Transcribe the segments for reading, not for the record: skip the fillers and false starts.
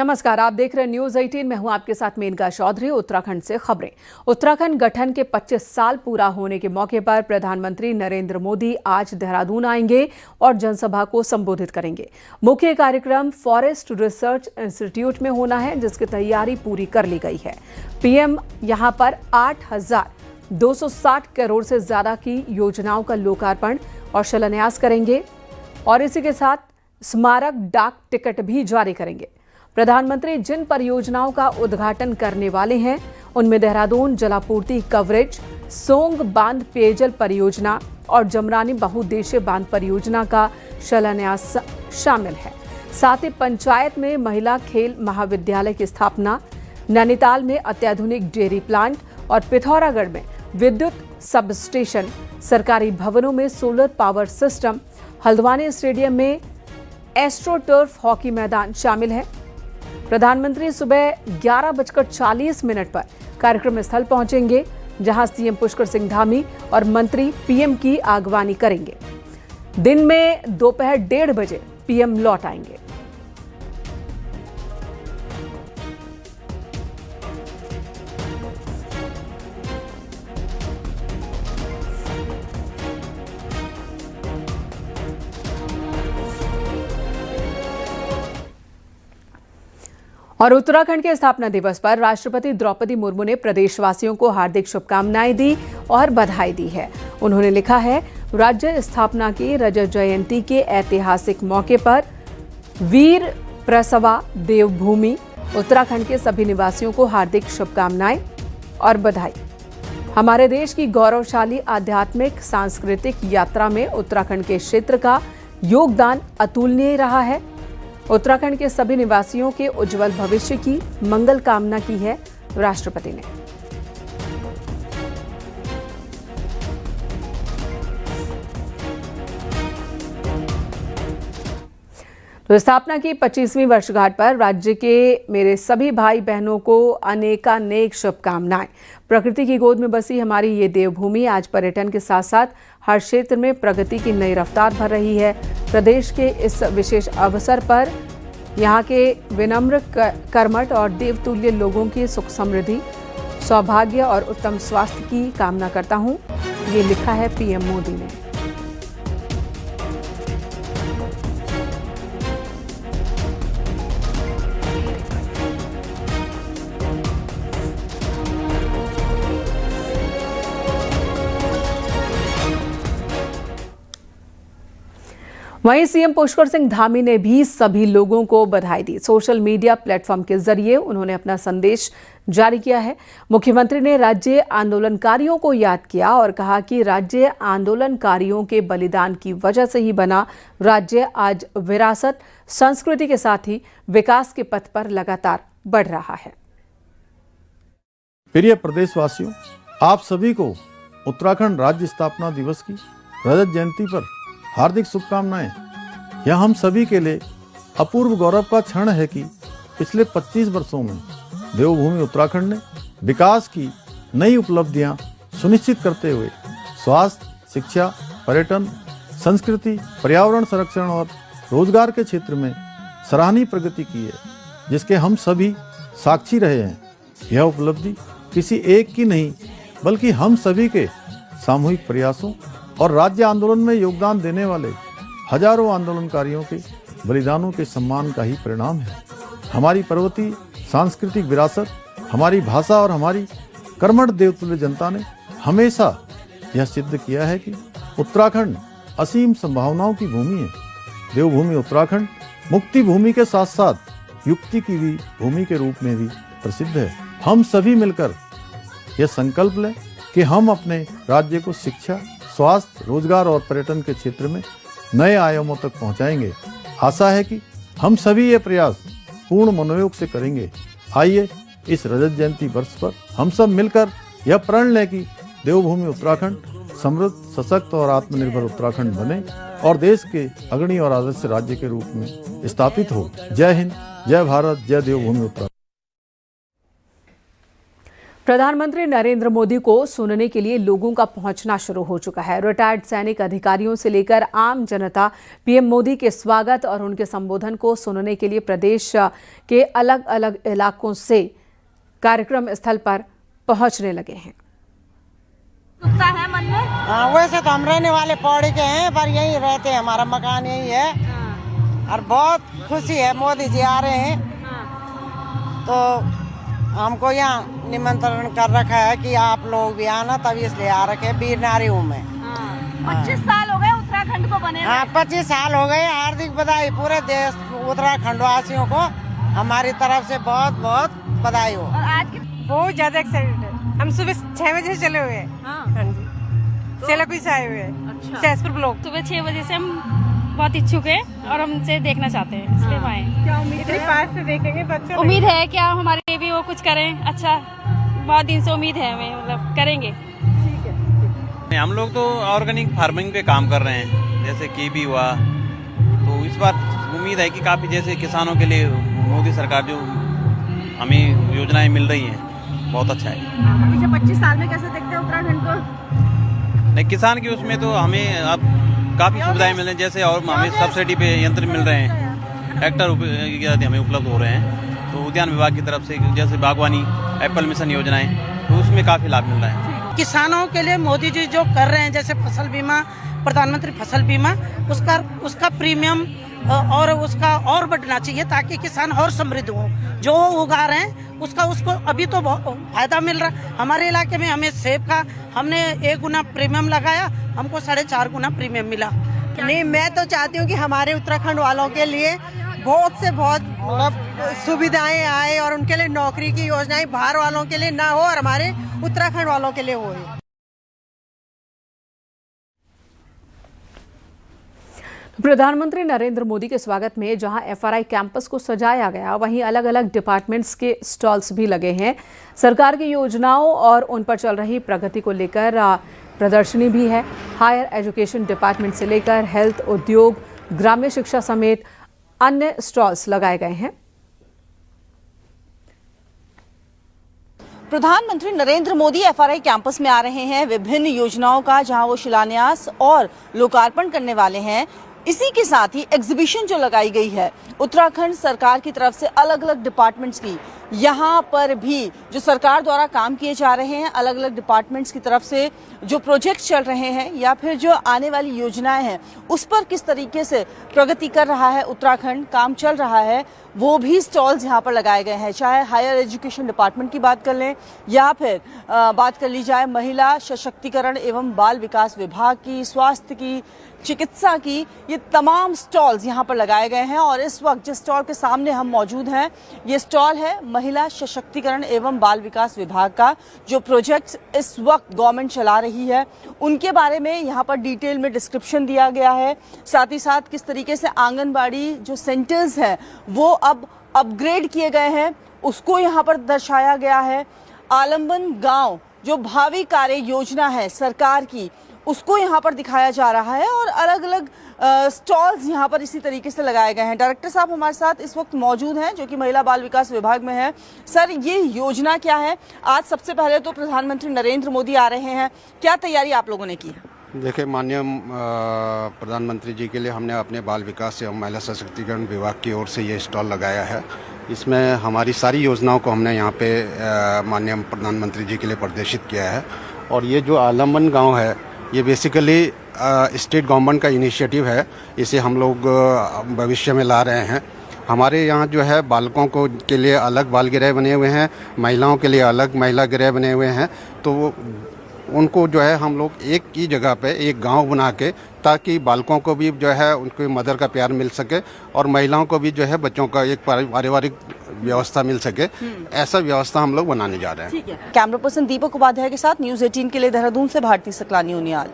नमस्कार, आप देख रहे हैं न्यूज 18। मैं हूं आपके साथ मेनका चौधरी। उत्तराखंड से खबरें। उत्तराखंड गठन के 25 साल पूरा होने के मौके पर प्रधानमंत्री नरेंद्र मोदी आज देहरादून आएंगे और जनसभा को संबोधित करेंगे। मुख्य कार्यक्रम फॉरेस्ट रिसर्च इंस्टीट्यूट में होना है, जिसकी तैयारी पूरी कर ली गई है। पीएम यहां पर 8,260 करोड़ से ज्यादा की योजनाओं का लोकार्पण और शिलान्यास करेंगे और इसी के साथ स्मारक डाक टिकट भी जारी करेंगे। प्रधानमंत्री जिन परियोजनाओं का उद्घाटन करने वाले हैं, उनमें देहरादून जलापूर्ति कवरेज, सोंग बांध पेयजल परियोजना और जमरानी बहुउद्देशीय बांध परियोजना का शिलान्यास शामिल है। साथ ही पंचायत में महिला खेल महाविद्यालय की स्थापना, नैनीताल में अत्याधुनिक डेयरी प्लांट और पिथौरागढ़ में विद्युत सब स्टेशन, सरकारी भवनों में solar power system, Haldwani stadium में एस्ट्रोटर्फ हॉकी मैदान शामिल है। प्रधानमंत्री सुबह 11:40 पर कार्यक्रम स्थल पहुंचेंगे, जहां सीएम पुष्कर सिंह धामी और मंत्री पीएम की आगवानी करेंगे। दिन में दोपहर 1:30 बजे पीएम लौट आएंगे। और उत्तराखंड के स्थापना दिवस पर राष्ट्रपति द्रौपदी मुर्मू ने प्रदेशवासियों को हार्दिक शुभकामनाएं दी और बधाई दी है। उन्होंने लिखा है, राज्य स्थापना की रजत जयंती के ऐतिहासिक मौके पर वीर प्रसवा देवभूमि उत्तराखंड के सभी निवासियों को हार्दिक शुभकामनाएं और बधाई। हमारे देश की गौरवशाली आध्यात्मिक सांस्कृतिक यात्रा में उत्तराखंड के क्षेत्र का योगदान अतुलनीय रहा है। उत्तराखंड के सभी निवासियों के उज्जवल भविष्य की मंगल कामना की है राष्ट्रपति ने। तो स्थापना की 25वीं वर्षगांठ पर राज्य के मेरे सभी भाई बहनों को अनेकानेक शुभकामनाएं। प्रकृति की गोद में बसी हमारी ये देवभूमि आज पर्यटन के साथ साथ हर क्षेत्र में प्रगति की नई रफ्तार भर रही है। प्रदेश के इस विशेष अवसर पर यहाँ के विनम्र, कर्मठ और देवतुल्य लोगों की सुख समृद्धि, सौभाग्य और उत्तम स्वास्थ्य की कामना करता हूँ। ये लिखा है पीएम मोदी ने। वहीं सीएम पुष्कर सिंह धामी ने भी सभी लोगों को बधाई दी। सोशल मीडिया प्लेटफॉर्म के जरिए उन्होंने अपना संदेश जारी किया है। मुख्यमंत्री ने राज्य आंदोलनकारियों को याद किया और कहा कि राज्य आंदोलनकारियों के बलिदान की वजह से ही बना राज्य आज विरासत, संस्कृति के साथ ही विकास के पथ पर लगातार बढ़ रहा है। प्रिय प्रदेशवासियों, आप सभी को उत्तराखंड राज्य स्थापना दिवस की रजत जयंती पर हार्दिक शुभकामनाएं। यह हम सभी के लिए अपूर्व गौरव का क्षण है कि पिछले 25 वर्षों में देवभूमि उत्तराखंड ने विकास की नई उपलब्धियां सुनिश्चित करते हुए स्वास्थ्य, शिक्षा, पर्यटन, संस्कृति, पर्यावरण संरक्षण और रोजगार के क्षेत्र में सराहनीय प्रगति की है, जिसके हम सभी साक्षी रहे हैं। यह उपलब्धि किसी एक की नहीं, बल्कि हम सभी के सामूहिक प्रयासों और राज्य आंदोलन में योगदान देने वाले हजारों आंदोलनकारियों के बलिदानों के सम्मान का ही परिणाम है। हमारी पर्वतीय सांस्कृतिक विरासत, हमारी भाषा और हमारी कर्मठ देवतुल्य जनता ने हमेशा यह सिद्ध किया है कि उत्तराखंड असीम संभावनाओं की भूमि है। देवभूमि उत्तराखंड मुक्ति भूमि के साथ साथ युक्ति की भी भूमि के रूप में भी प्रसिद्ध है। हम सभी मिलकर यह संकल्प लें कि हम अपने राज्य को शिक्षा, स्वास्थ्य, रोजगार और पर्यटन के क्षेत्र में नए आयामों तक पहुंचाएंगे। आशा है कि हम सभी ये प्रयास पूर्ण मनोयोग से करेंगे। आइए इस रजत जयंती वर्ष पर हम सब मिलकर यह प्रण लें कि देवभूमि उत्तराखंड समृद्ध, सशक्त और आत्मनिर्भर उत्तराखंड बने और देश के अग्रणी और आदर्श राज्य के रूप में स्थापित हो। जय हिंद, जय भारत, जय देवभूमि उत्तराखंड। प्रधानमंत्री नरेंद्र मोदी को सुनने के लिए लोगों का पहुंचना शुरू हो चुका है। रिटायर्ड सैनिक अधिकारियों से लेकर आम जनता पीएम मोदी के स्वागत और उनके संबोधन को सुनने के लिए प्रदेश के अलग अलग इलाकों से कार्यक्रम स्थल पर पहुंचने लगे हैं। उत्साह है मन में? हाँ, वैसे तो हम रहने वाले पौड़ी के हैं, पर यहीं रहते हैं, हमारा मकान यही है। और बहुत खुशी है, मोदी जी आ रहे हैं। तो हमको यहाँ निमंत्रण कर रखा है कि आप लोग भी आना, तभी इसलिए आ रखे। वीर नारी हूँ मैं। 25 साल हो गए उत्तराखंड को बने। हाँ, 25 साल हो गए। हार्दिक बधाई पूरे देश उत्तराखंड वासियों को हमारी तरफ से बहुत बहुत बधाई हो। और आज की बहुत ज्यादा एक्साइटेड है। हम सुबह 6 बजे से चले हुए हैं। हाँ जी, सेलाकुई से आए हुए हैं। अच्छा। सहसपुर ब्लॉक। सुबह 6 बजे से हम बहुत इच्छुक हैं और हमसे देखना चाहते हैं, इसलिए हम आए। क्या उम्मीद इतनी पास से देखेंगे बच्चों? उम्मीद है क्या हमारे लिए भी वो कुछ करें अच्छा, बहुत दिन से उम्मीद है हमें, मतलब करेंगे। हम लोग तो ऑर्गेनिक फार्मिंग पे काम कर रहे हैं, जैसे कीवी हुआ, तो इस बार उम्मीद है कि काफ़ी जैसे किसानों के लिए मोदी सरकार जो हमें योजनाएं मिल रही हैं बहुत अच्छा है। पिछले 25 साल में कैसे देखते हैं उत्तराखंड को? नहीं, किसान की उसमें तो हमें अब काफ़ी सुविधाएं मिल रही हैं, जैसे और हमें सब्सिडी पे यंत्र मिल रहे हैं, ट्रैक्टर आदि हमें उपलब्ध हो रहे हैं। तो उद्यान विभाग की तरफ से जैसे बागवानी एप्पल मिशन योजनाएं, तो उसमें काफ़ी लाभ मिल रहा है। किसानों के लिए मोदी जी जो कर रहे हैं, जैसे फसल बीमा, प्रधानमंत्री फसल बीमा, उसका प्रीमियम और उसका और बढ़ना चाहिए, ताकि किसान और समृद्ध हो। जो उगा रहे हैं उसको अभी तो फायदा मिल रहा है। हमारे इलाके में हमें सेब का हमने 1 गुना प्रीमियम लगाया, हमको 4.5 गुना प्रीमियम मिला। नहीं, मैं तो चाहती हूँ कि हमारे उत्तराखंड वालों के लिए बहुत से बहुत मतलब सुविधाएं आए और उनके लिए नौकरी की योजनाएं बाहर वालों के लिए ना हो और हमारे उत्तराखंड वालों के लिए हो। प्रधानमंत्री नरेंद्र मोदी के स्वागत में जहां एफआरआई कैंपस को सजाया गया, वहीं अलग अलग डिपार्टमेंट्स के स्टॉल्स भी लगे हैं। सरकार की योजनाओं और उन पर चल रही प्रगति को लेकर प्रदर्शनी भी है। हायर एजुकेशन डिपार्टमेंट से लेकर हेल्थ, उद्योग, ग्राम्य शिक्षा समेत अन्य स्टॉल्स लगाए गए हैं। प्रधानमंत्री नरेंद्र मोदी एफआरआई कैंपस में आ रहे हैं। विभिन्न योजनाओं का जहां वो शिलान्यास और लोकार्पण करने वाले हैं। इसी के साथ ही एग्जीबिशन जो लगाई गई है उत्तराखंड सरकार की तरफ से अलग अलग डिपार्टमेंट्स की, यहाँ पर भी जो सरकार द्वारा काम किए जा रहे हैं, अलग अलग डिपार्टमेंट्स की तरफ से जो प्रोजेक्ट चल रहे हैं या फिर जो आने वाली योजनाएं हैं, उस पर किस तरीके से प्रगति कर रहा है उत्तराखंड, काम चल रहा है, वो भी स्टॉल्स यहाँ पर लगाए गए हैं। चाहे हायर एजुकेशन डिपार्टमेंट की बात कर लें या फिर बात कर ली जाए महिला सशक्तिकरण एवं बाल विकास विभाग की, स्वास्थ्य की, चिकित्सा की, ये तमाम स्टॉल्स यहाँ पर लगाए गए हैं। और इस वक्त जिस स्टॉल के सामने हम मौजूद हैं, ये स्टॉल है महिला सशक्तिकरण एवं बाल विकास विभाग का। जो प्रोजेक्ट इस वक्त गवर्नमेंट चला रही है, उनके बारे में यहाँ पर डिटेल में डिस्क्रिप्शन दिया गया है। साथ ही साथ किस तरीके से आंगनबाड़ी जो सेंटर्स हैं वो अब अपग्रेड किए गए हैं, उसको यहाँ पर दर्शाया गया है। आलम्बन गांव जो भावी कार्य योजना है सरकार की, उसको यहाँ पर दिखाया जा रहा है। और अलग अलग स्टॉल्स यहाँ पर इसी तरीके से लगाए गए हैं। डायरेक्टर साहब हमारे साथ इस वक्त मौजूद हैं, जो कि महिला बाल विकास विभाग में है। सर, ये योजना क्या है? आज सबसे पहले तो प्रधानमंत्री नरेंद्र मोदी आ रहे हैं, क्या तैयारी आप लोगों ने की है? देखिए, माननीय प्रधानमंत्री जी के लिए हमने अपने बाल विकास एवं महिला सशक्तिकरण विभाग की ओर से ये स्टॉल लगाया है। इसमें हमारी सारी योजनाओं को हमने यहाँ पे माननीय प्रधानमंत्री जी के लिए प्रदर्शित किया है। और ये जो आलम्बन गांव है, ये बेसिकली स्टेट गवर्नमेंट का इनिशिएटिव है। इसे हम लोग भविष्य में ला रहे हैं। हमारे यहाँ जो है बालकों को के लिए अलग बाल गृह बने हुए हैं, महिलाओं के लिए अलग महिला गृह बने हुए हैं। तो उनको जो है हम लोग एक ही जगह पे एक गांव बना के, ताकि बालकों को भी जो है उनको मदर का प्यार मिल सके और महिलाओं को भी जो है बच्चों का एक पारिवारिक व्यवस्था मिल सके, ऐसा व्यवस्था हम लोग बनाने जा रहे हैं। ठीक है। कैमरा पर्सन दीपक उपाध्याय के साथ न्यूज़ 18 के लिए देहरादून से भारती सकलानी उनियाल।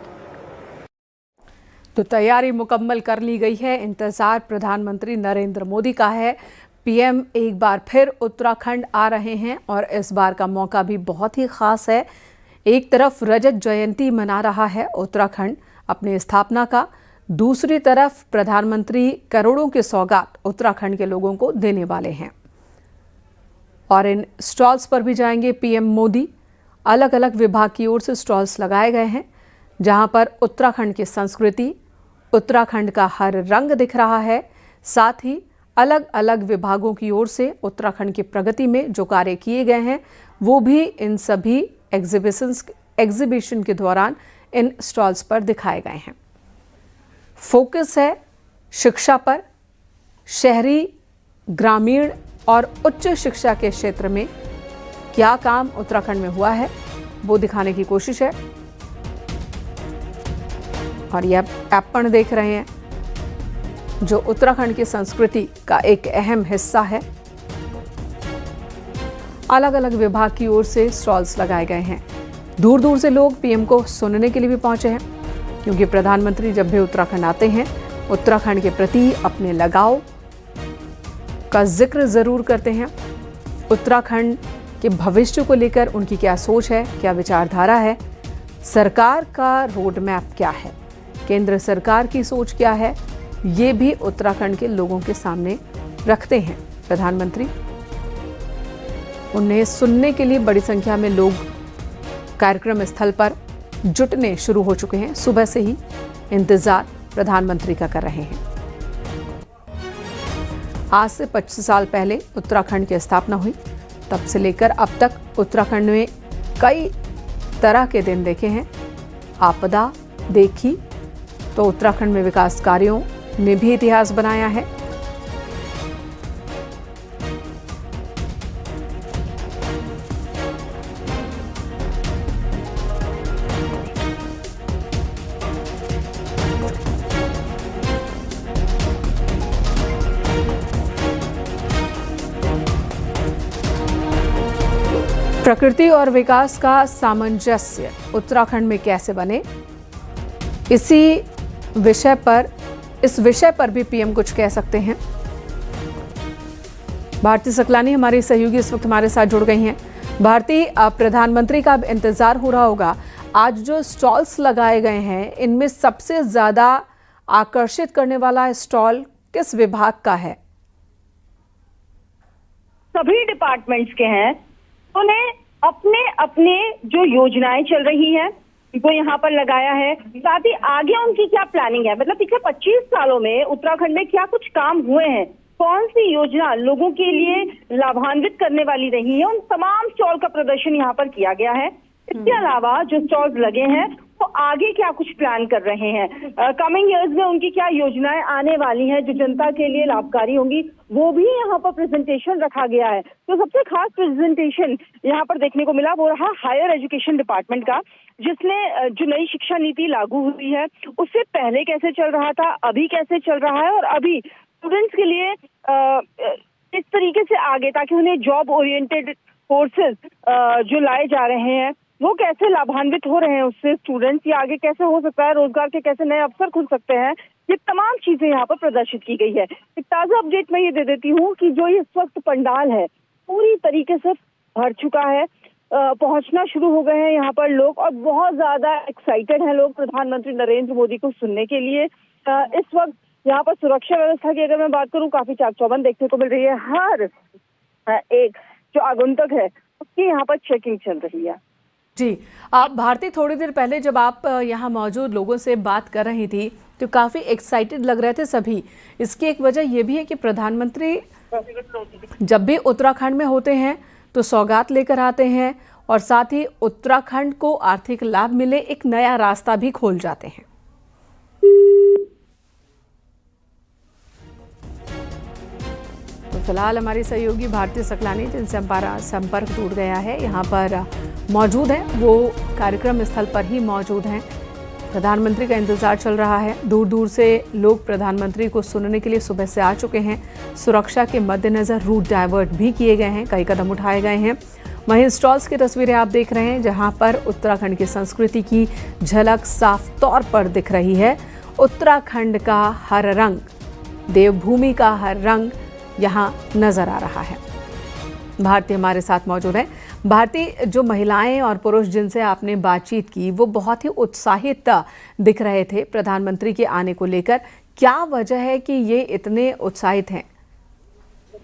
तो तैयारी मुकम्मल कर ली गई है। इंतजार प्रधानमंत्री नरेंद्र मोदी का है। पीएम एक बार फिर उत्तराखंड आ रहे हैं और इस बार का मौका भी बहुत ही खास है। एक तरफ रजत जयंती मना रहा है उत्तराखंड अपनी स्थापना का, दूसरी तरफ प्रधानमंत्री करोड़ों की सौगात उत्तराखंड के लोगों को देने वाले हैं। और इन स्टॉल्स पर भी जाएंगे पीएम मोदी। अलग अलग विभाग की ओर से स्टॉल्स लगाए गए हैं, जहां पर उत्तराखंड की संस्कृति, उत्तराखंड का हर रंग दिख रहा है। साथ ही अलग अलग विभागों की ओर से उत्तराखंड की प्रगति में जो कार्य किए गए हैं वो भी इन सभी एग्जीबिशन के दौरान इन स्टॉल्स पर दिखाए गए हैं। फोकस है शिक्षा पर। शहरी, ग्रामीण और उच्च शिक्षा के क्षेत्र में क्या काम उत्तराखंड में हुआ है वो दिखाने की कोशिश है। और यह ऐप्पण देख रहे हैं जो उत्तराखंड की संस्कृति का एक अहम हिस्सा है। अलग अलग विभाग की ओर से स्टॉल्स लगाए गए हैं। दूर दूर से लोग पीएम को सुनने के लिए भी पहुंचे हैं, क्योंकि प्रधानमंत्री जब भी उत्तराखंड आते हैं उत्तराखंड के प्रति अपने लगाव का जिक्र जरूर करते हैं। उत्तराखंड के भविष्य को लेकर उनकी क्या सोच है, क्या विचारधारा है, सरकार का रोड मैप क्या है, केंद्र सरकार की सोच क्या है, ये भी उत्तराखंड के लोगों के सामने रखते हैं प्रधानमंत्री। उन्हें सुनने के लिए बड़ी संख्या में लोग कार्यक्रम स्थल पर जुटने शुरू हो चुके हैं। सुबह से ही इंतजार प्रधानमंत्री का कर रहे हैं। आज से 25 साल पहले उत्तराखंड की स्थापना हुई। तब से लेकर अब तक उत्तराखंड में कई तरह के दिन देखे हैं। आपदा देखी तो उत्तराखंड में विकास कार्यों ने भी इतिहास बनाया है। प्रकृति और विकास का सामंजस्य उत्तराखंड में कैसे बने, इस विषय पर भी पीएम कुछ कह सकते हैं। भारती सकलानी हमारी सहयोगी इस वक्त हमारे साथ जुड़ गई हैं। भारती, प्रधानमंत्री का अब इंतजार हो रहा होगा। आज जो स्टॉल्स लगाए गए हैं इनमें सबसे ज्यादा आकर्षित करने वाला स्टॉल किस विभाग का है? सभी डिपार्टमेंट्स के हैं। उन्हें अपने अपने जो योजनाएं चल रही हैं वो यहाँ पर लगाया है। साथ ही आगे उनकी क्या प्लानिंग है, मतलब पिछले 25 सालों में उत्तराखंड में क्या कुछ काम हुए हैं, कौन सी योजना लोगों के लिए लाभान्वित करने वाली रही है, उन तमाम स्टॉल का प्रदर्शन यहाँ पर किया गया है। इसके अलावा जो स्टॉल्स लगे हैं वो आगे क्या कुछ प्लान कर रहे हैं, कमिंग ईयर्स में उनकी क्या योजनाएं आने वाली हैं जो जनता के लिए लाभकारी होंगी, वो भी यहाँ पर प्रेजेंटेशन रखा गया है। तो सबसे खास प्रेजेंटेशन यहाँ पर देखने को मिला वो रहा हायर एजुकेशन डिपार्टमेंट का, जिसने जो नई शिक्षा नीति लागू हुई है उससे पहले कैसे चल रहा था, अभी कैसे चल रहा है और अभी स्टूडेंट्स के लिए इस तरीके से आगे, ताकि उन्हें जॉब ओरिएंटेड कोर्सेज जो लाए जा रहे हैं वो कैसे लाभान्वित हो रहे हैं उससे स्टूडेंट्स, या आगे कैसे हो सकता है, रोजगार के कैसे नए अवसर खुल सकते हैं, ये तमाम चीजें यहाँ पर प्रदर्शित की गई है। एक ताजा अपडेट मैं ये दे देती हूँ कि जो इस वक्त पंडाल है पूरी तरीके से भर चुका है। पहुंचना शुरू हो गए हैं यहाँ पर लोग और बहुत ज्यादा एक्साइटेड हैं लोग प्रधानमंत्री नरेंद्र मोदी को सुनने के लिए। इस वक्त यहाँ पर सुरक्षा व्यवस्था की अगर मैं बात करूँ काफी चाक चौबंद देखने को मिल रही है। हर एक जो आगंतुक है उसकी यहाँ पर चेकिंग चल रही है। जी, आप भारती, थोड़ी देर पहले जब आप यहाँ मौजूद लोगों से बात कर रही थी तो काफ़ी एक्साइटेड लग रहे थे सभी। इसकी एक वजह यह भी है कि प्रधानमंत्री जब भी उत्तराखंड में होते हैं तो सौगात लेकर आते हैं और साथ ही उत्तराखंड को आर्थिक लाभ मिले एक नया रास्ता भी खोल जाते हैं। तो फिलहाल हमारी सहयोगी भारती सकलानी, जिनसे हमारा संपर्क टूट गया है, यहाँ पर मौजूद हैं। वो कार्यक्रम स्थल पर ही मौजूद हैं। प्रधानमंत्री का इंतजार चल रहा है। दूर दूर से लोग प्रधानमंत्री को सुनने के लिए सुबह से आ चुके हैं। सुरक्षा के मद्देनजर रूट डाइवर्ट भी किए गए हैं, कई कदम उठाए गए हैं। वहीं स्टॉल्स की तस्वीरें आप देख रहे हैं जहां पर उत्तराखंड की संस्कृति की झलक साफ तौर पर दिख रही है। उत्तराखंड का हर रंग, देवभूमि का हर रंग यहाँ नजर आ रहा है। भारती हमारे साथ मौजूद है। भारती, जो महिलाएं और पुरुष जिनसे आपने बातचीत की वो बहुत ही उत्साहित दिख रहे थे प्रधानमंत्री के आने को लेकर, क्या वजह है कि ये इतने उत्साहित हैं?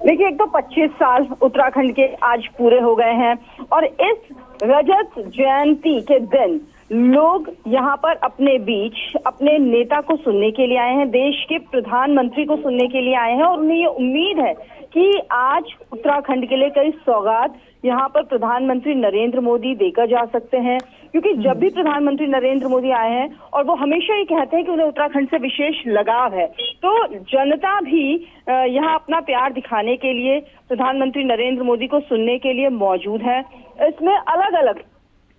देखिए, एक तो 25 साल उत्तराखंड के आज पूरे हो गए हैं और इस रजत जयंती के दिन लोग यहाँ पर अपने बीच अपने नेता को सुनने के लिए आए हैं, देश के प्रधानमंत्री को सुनने के लिए आए हैं और उन्हें ये उम्मीद है कि आज उत्तराखंड के लिए कई सौगात यहाँ पर प्रधानमंत्री नरेंद्र मोदी देकर जा सकते हैं, क्योंकि जब भी प्रधानमंत्री नरेंद्र मोदी आए हैं और वो हमेशा ये कहते हैं कि उन्हें उत्तराखंड से विशेष लगाव है, तो जनता भी यहाँ अपना प्यार दिखाने के लिए प्रधानमंत्री नरेंद्र मोदी को सुनने के लिए मौजूद है। इसमें अलग अलग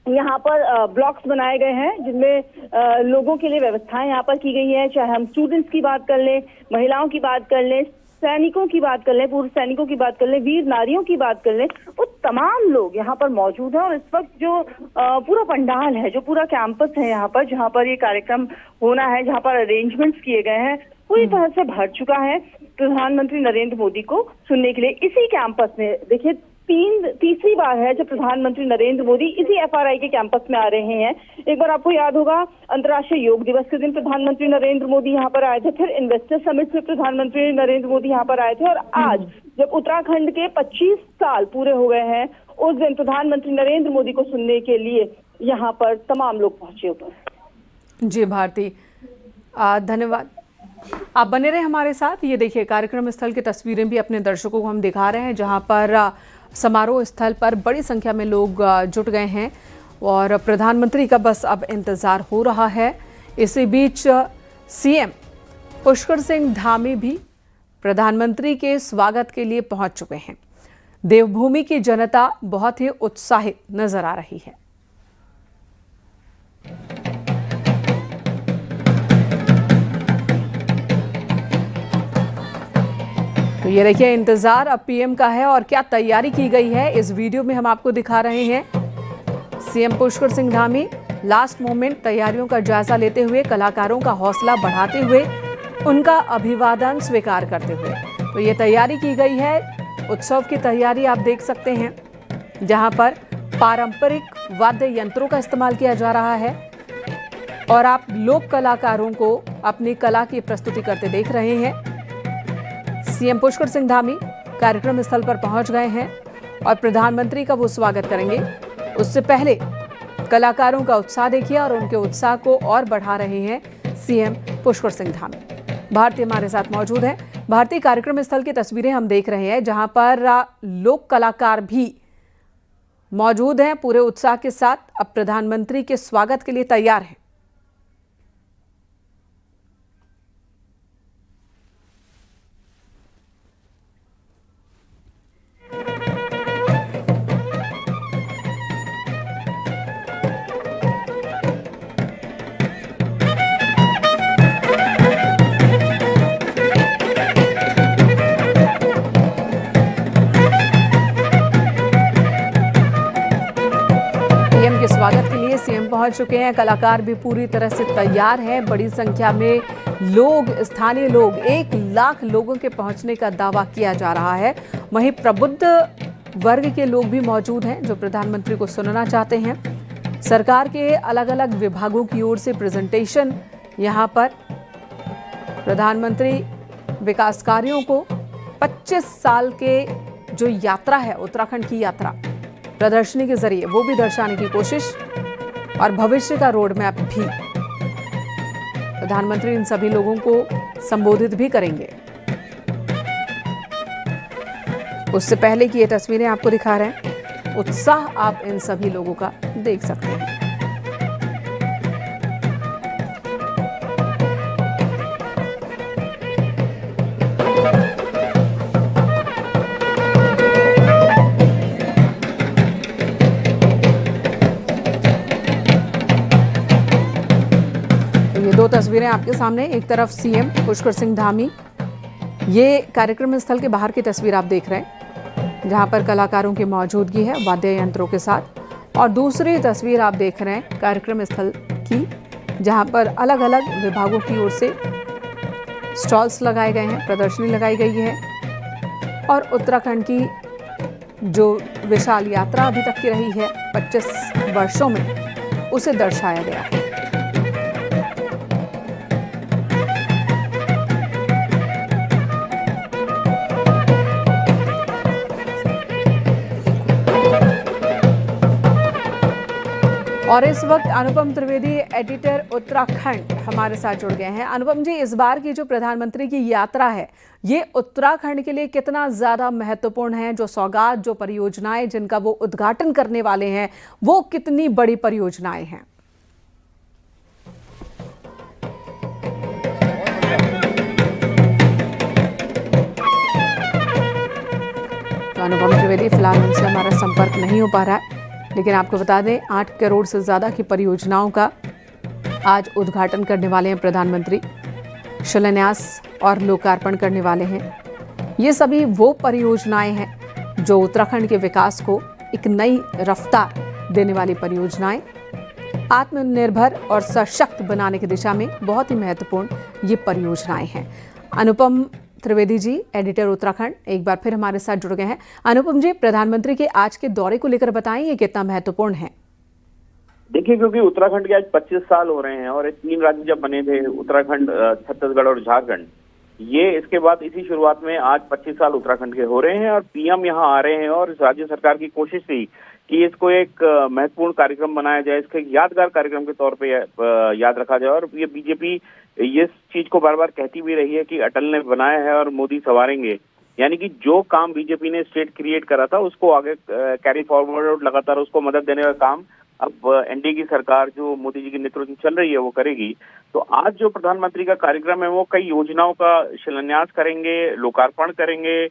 यहाँ पर ब्लॉक्स बनाए गए हैं जिनमें लोगों के लिए व्यवस्थाएं यहाँ पर की गई हैं, चाहे हम स्टूडेंट्स की बात कर लें, महिलाओं की बात कर लें, सैनिकों की बात कर लें, पूर्व सैनिकों की बात कर लें, वीर नारियों की बात कर लें, वो तमाम लोग यहाँ पर मौजूद हैं। और इस वक्त जो पूरा पंडाल है, जो पूरा कैंपस है यहाँ पर, जहाँ पर ये कार्यक्रम होना है, जहाँ पर अरेंजमेंट्स किए गए हैं, पूरी तरह से भर चुका है प्रधानमंत्री नरेंद्र मोदी को सुनने के लिए। इसी कैंपस में देखिए तीसरी बार है जब प्रधानमंत्री नरेंद्र मोदी इसी FRI के कैंपस में आ रहे हैं। एक बार आपको याद होगा अंतर्राष्ट्रीय योग दिवस के दिन प्रधानमंत्री नरेंद्र मोदी यहाँ पर आए थे, फिर इन्वेस्टर समिट में प्रधानमंत्री नरेंद्र मोदी यहाँ पर आए थे, और आज जब उत्तराखंड के 25 साल पूरे हो गए हैं, उस दिन प्रधानमंत्री नरेंद्र मोदी को सुनने के लिए यहाँ पर तमाम लोग पहुंचे ऊपर। जी भारती, धन्यवाद। आप बने रहे हमारे साथ। ये देखिए कार्यक्रम स्थल की तस्वीरें भी अपने दर्शकों को हम दिखा रहे हैं, जहां पर समारोह स्थल पर बड़ी संख्या में लोग जुट गए हैं और प्रधानमंत्री का बस अब इंतजार हो रहा है। इसी बीच CM पुष्कर सिंह धामी भी प्रधानमंत्री के स्वागत के लिए पहुंच चुके हैं। देवभूमि की जनता बहुत ही उत्साहित नजर आ रही है। तो ये देखिए इंतजार अब PM का है और क्या तैयारी की गई है इस वीडियो में हम आपको दिखा रहे हैं। CM Pushkar Singh Dhami last moment तैयारियों का जायजा लेते हुए, कलाकारों का हौसला बढ़ाते हुए, उनका अभिवादन स्वीकार करते हुए। तो ये तैयारी की गई है, उत्सव की तैयारी आप देख सकते हैं, जहां पर पारंपरिक वाद्य यंत्रों का इस्तेमाल किया जा रहा है और आप लोक कलाकारों को अपनी कला की प्रस्तुति करते देख रहे हैं। CM पुष्कर सिंह धामी कार्यक्रम स्थल पर पहुंच गए हैं और प्रधानमंत्री का वो स्वागत करेंगे। उससे पहले कलाकारों का उत्साह देखिए और उनके उत्साह को और बढ़ा रहे हैं CM पुष्कर सिंह धामी। भारती हमारे साथ मौजूद है। भारतीय कार्यक्रम स्थल की तस्वीरें हम देख रहे हैं, जहां पर लोक कलाकार भी मौजूद हैं, पूरे उत्साह के साथ अब प्रधानमंत्री के स्वागत के लिए तैयार हैं। स्वागत के लिए CM पहुंच चुके हैं। कलाकार भी पूरी तरह से तैयार हैं। बड़ी संख्या में लोग, स्थानीय लोग, 1 लाख लोगों के पहुंचने का दावा किया जा रहा है। वहीं प्रबुद्ध वर्ग के लोग भी मौजूद हैं जो प्रधानमंत्री को सुनना चाहते हैं। सरकार के अलग अलग विभागों की ओर से प्रेजेंटेशन यहां पर प्रधानमंत्री विकास कार्यों को 25 साल के जो यात्रा है, उत्तराखंड की यात्रा, प्रदर्शनी के जरिए वो भी दर्शाने की कोशिश और भविष्य का रोड मैप भी। प्रधानमंत्री इन सभी लोगों को संबोधित भी करेंगे। उससे पहले की ये तस्वीरें आपको दिखा रहे हैं। उत्साह आप इन सभी लोगों का देख सकते हैं। दो तस्वीरें आपके सामने, एक तरफ CM पुष्कर सिंह धामी, ये कार्यक्रम स्थल के बाहर की तस्वीर आप देख रहे हैं, जहां पर कलाकारों की मौजूदगी है वाद्य यंत्रों के साथ, और दूसरी तस्वीर आप देख रहे हैं कार्यक्रम स्थल की, जहां पर अलग अलग विभागों की ओर से स्टॉल्स लगाए गए हैं, प्रदर्शनी लगाई गई है और उत्तराखंड की जो विशाल यात्रा अभी तक की रही है 25 वर्षों में, उसे दर्शाया गया है। और इस वक्त अनुपम त्रिवेदी, एडिटर उत्तराखंड, हमारे साथ जुड़ गए हैं। अनुपम जी, इस बार की जो प्रधानमंत्री की यात्रा है, ये उत्तराखंड के लिए कितना ज्यादा महत्वपूर्ण है? जो सौगात, जो परियोजनाएं जिनका वो उद्घाटन करने वाले हैं, वो कितनी बड़ी परियोजनाएं हैं? तो अनुपम त्रिवेदी फिलहाल उनसे हमारा संपर्क नहीं हो पा रहा है, लेकिन आपको बता दें 8 करोड़ से ज़्यादा की परियोजनाओं का आज उद्घाटन करने वाले हैं प्रधानमंत्री, शिलान्यास और लोकार्पण करने वाले हैं। ये सभी वो परियोजनाएं हैं जो उत्तराखंड के विकास को एक नई रफ्तार देने वाली परियोजनाएं, आत्मनिर्भर और सशक्त बनाने की दिशा में बहुत ही महत्वपूर्ण ये परियोजनाएं हैं। अनुपम त्रिवेदी जी, एडिटर उत्तराखंड, एक बार फिर हमारे साथ जुड़ गए हैं। अनुपम जी, प्रधानमंत्री के आज के दौरे को लेकर बताएं, ये कितना महत्वपूर्ण है? देखिए, क्योंकि उत्तराखंड के आज 25 साल हो रहे हैं और 3 राज्य जब बने थे, उत्तराखंड, छत्तीसगढ़ और झारखंड, ये इसके बाद इसी शुरुआत में आज 25 साल उत्तराखंड के हो रहे हैं और पीएम यहाँ आ रहे हैं और राज्य सरकार की कोशिश थी कि इसको एक महत्वपूर्ण कार्यक्रम बनाया जाए, इसको एक यादगार कार्यक्रम के तौर पे याद रखा जाए। और ये बीजेपी इस चीज को बार बार कहती भी रही है कि अटल ने बनाया है और मोदी संवारेंगे, यानी कि जो काम बीजेपी ने स्टेट क्रिएट करा था उसको आगे कैरी फॉरवर्ड और लगातार उसको मदद देने का काम अब एनडीए की सरकार जो मोदी जी के नेतृत्व में चल रही है वो करेगी। तो आज जो प्रधानमंत्री का कार्यक्रम है वो कई योजनाओं का शिलान्यास करेंगे, लोकार्पण करेंगे।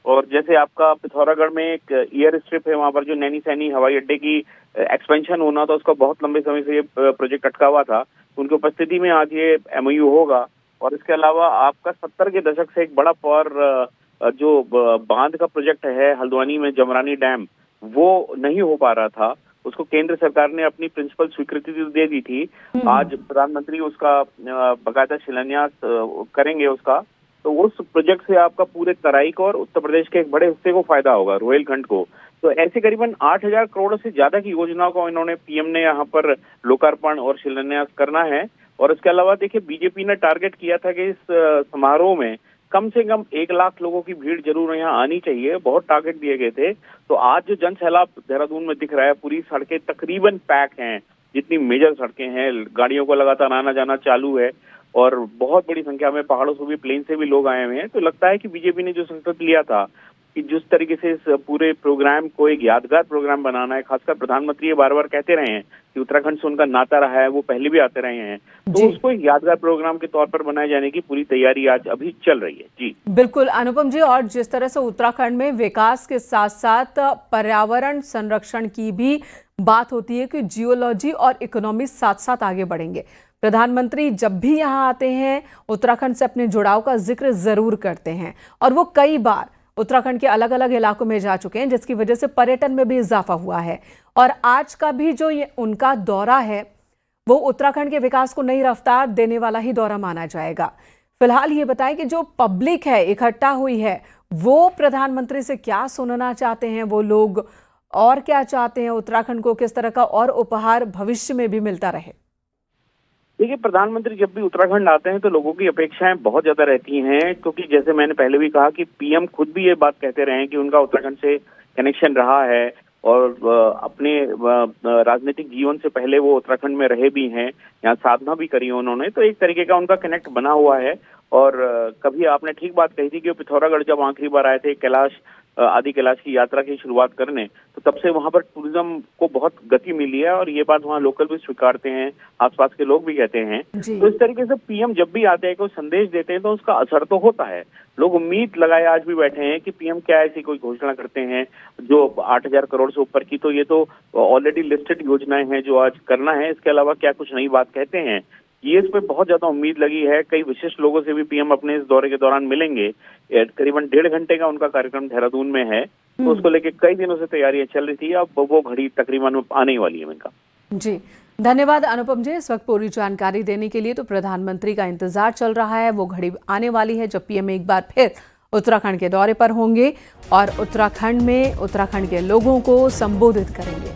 और जैसे आपका पिथौरागढ़ में एक एयर स्ट्रिप है, वहां पर जो नैनी सैनी हवाई अड्डे की एक्सपेंशन होना था, उसका बहुत लंबे समय से ये प्रोजेक्ट अटका हुआ था, उनकी उपस्थिति में आज ये एमओयू होगा। और इसके अलावा आपका 70 के दशक से एक बड़ा पावर जो बांध का प्रोजेक्ट है हल्द्वानी में, जमरानी डैम, वो नहीं हो पा रहा था, उसको केंद्र सरकार ने अपनी प्रिंसिपल स्वीकृति दे दी थी। आज प्रधानमंत्री उसका बाकायदा शिलान्यास करेंगे उसका। तो उस प्रोजेक्ट से आपका पूरे तराई को और उत्तर प्रदेश के एक बड़े हिस्से को फायदा होगा, रोहिलखंड को। तो ऐसे करीबन 8000 करोड़ से ज्यादा की योजनाओं को इन्होंने, पीएम ने यहाँ पर लोकार्पण और शिलान्यास करना है। और इसके अलावा देखिए, बीजेपी ने टारगेट किया था कि इस समारोह में कम से कम 1 लाख लोगों की भीड़ जरूर यहाँ आनी चाहिए, बहुत टारगेट दिए गए थे। तो आज जो जन सैलाब देहरादून में दिख रहा है, पूरी सड़कें तकरीबन पैक हैं, जितनी मेजर सड़कें हैं, गाड़ियों को लगातार आना जाना चालू है और बहुत बड़ी संख्या में पहाड़ों से भी, प्लेन से भी लोग आए हुए हैं। तो लगता है कि बीजेपी ने जो संकल्प लिया था कि जिस तरीके से इस पूरे प्रोग्राम को एक यादगार प्रोग्राम बनाना है, खासकर प्रधानमंत्री ये बार बार कहते रहे हैं कि उत्तराखंड से उनका नाता रहा है, वो पहले भी आते रहे हैं, तो उसको एक यादगार प्रोग्राम के तौर पर बनाए जाने की पूरी तैयारी आज अभी चल रही है। जी बिल्कुल अनुपम जी, और जिस तरह से उत्तराखंड में विकास के साथ साथ पर्यावरण संरक्षण की भी बात होती है कि जियोलॉजी और इकोनॉमी साथ साथ आगे बढ़ेंगे। प्रधानमंत्री जब भी यहाँ आते हैं उत्तराखंड से अपने जुड़ाव का जिक्र जरूर करते हैं और वो कई बार उत्तराखंड के अलग अलग इलाकों में जा चुके हैं, जिसकी वजह से पर्यटन में भी इजाफा हुआ है। और आज का भी जो ये उनका दौरा है वो उत्तराखंड के विकास को नई रफ्तार देने वाला ही दौरा माना जाएगा। फिलहाल ये बताएं कि जो पब्लिक है इकट्ठा हुई है, वो प्रधानमंत्री से क्या सुनना चाहते हैं, वो लोग और क्या चाहते हैं, उत्तराखंड को किस तरह का और उपहार भविष्य में भी मिलता रहे? देखिए, प्रधानमंत्री जब भी उत्तराखंड आते हैं तो लोगों की अपेक्षाएं बहुत ज्यादा रहती हैं, क्योंकि जैसे मैंने पहले भी कहा कि पीएम खुद भी ये बात कहते रहे हैं कि उनका उत्तराखंड से कनेक्शन रहा है और अपने राजनीतिक जीवन से पहले वो उत्तराखंड में रहे भी हैं, यहाँ साधना भी करी उन्होंने, तो एक तरीके का उनका कनेक्ट बना हुआ है। और कभी आपने ठीक बात कही थी कि पिथौरागढ़ जब आखिरी बार आए थे कैलाश, आदि कैलाश की यात्रा की शुरुआत करने, तो तब से वहां पर टूरिज्म को बहुत गति मिली है और ये बात वहां लोकल भी स्वीकारते हैं, आसपास के लोग भी कहते हैं। तो इस तरीके से पीएम जब भी आते हैं, कोई संदेश देते हैं, तो उसका असर तो होता है। लोग उम्मीद लगाए आज भी बैठे हैं कि पीएम क्या ऐसी कोई घोषणा करते हैं जो 8000 करोड़ से ऊपर की, तो ये तो ऑलरेडी लिस्टेड योजनाएं हैं जो आज करना है, इसके अलावा क्या कुछ नई बात कहते हैं, ये इस पे बहुत ज्यादा उम्मीद लगी है। कई विशिष्ट लोगों से भी पीएम अपने इस दौरे के दौरान मिलेंगे। करीबन 1.5 घंटे का उनका कार्यक्रम देहरादून में है, तो उसको लेके कई दिनों से तैयारियां चल रही थी, अब वो घड़ी तकरीबन आने वाली है इनका। जी धन्यवाद अनुपम जी, इस वक्त पूरी जानकारी देने के लिए। तो प्रधानमंत्री का इंतजार चल रहा है, वो घड़ी आने वाली है जब पीएम एक बार फिर उत्तराखंड के दौरे पर होंगे और उत्तराखंड में उत्तराखंड के लोगों को संबोधित करेंगे।